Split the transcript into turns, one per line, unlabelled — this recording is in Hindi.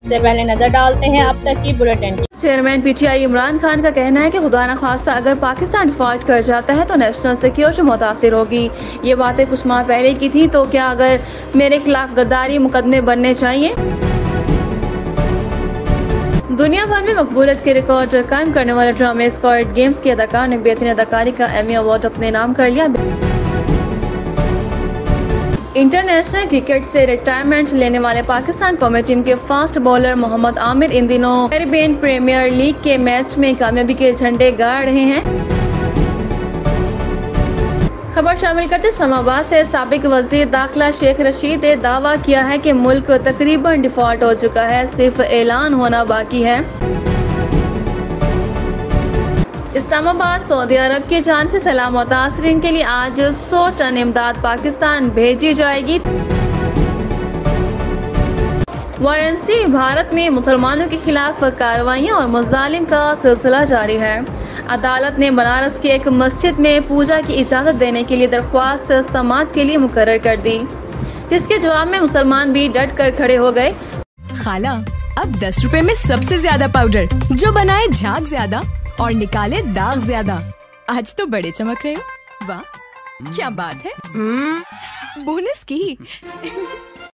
सबसे पहले नजर डालते हैं अब तक की bulletin.
Chairman PTI Imran Khan का कहना है कि खुदा न खास्ता अगर पाकिस्तान डिफॉल्ट कर जाता है तो नेशनल सिक्योरिटी मुतासिर होगी। ये बातें कुछ माह पहले की थी, तो क्या अगर मेरे खिलाफ गद्दारी मुकदमे बनने चाहिए। दुनिया भर में मकबूलियत के रिकॉर्ड कायम करने वाले ड्रामे स्क्वाड गेम्स की अदाकार ने बेहतरीन अदाकारी का एमी अवार्ड अपने नाम कर लिया। इंटरनेशनल क्रिकेट से रिटायरमेंट लेने वाले पाकिस्तान कौमी टीम के फास्ट बॉलर मोहम्मद आमिर इन दिनों कैरिबियन प्रीमियर लीग के मैच में कामयाबी के झंडे गाड़ रहे हैं। खबर शामिल करते इस्लामाबाद से साबिक वजीर दाखिला शेख रशीद ने दावा किया है कि मुल्क तकरीबन डिफॉल्ट हो चुका है, सिर्फ ऐलान होना बाकी है। इस्लामाबाद सऊदी अरब की जान से सैलाब मुतासरीन के लिए आज 100 टन इमदाद पाकिस्तान भेजी जाएगी। वाराणसी भारत में मुसलमानों के खिलाफ कार्रवाइयां और मुजालिम का सिलसिला जारी है। अदालत ने बनारस की एक मस्जिद में पूजा की इजाजत देने के लिए दरख्वास्त समाअत के लिए मुकर्रर कर दी, जिसके जवाब में मुसलमान भी डट कर खड़े हो गए।
खाला, अब 10 रुपए में सबसे ज्यादा पाउडर, जो बनाए झाग ज्यादा और निकाले दाग ज्यादा। आज तो बड़े चमक रहे हो। वाह, क्या बात है। बोनस की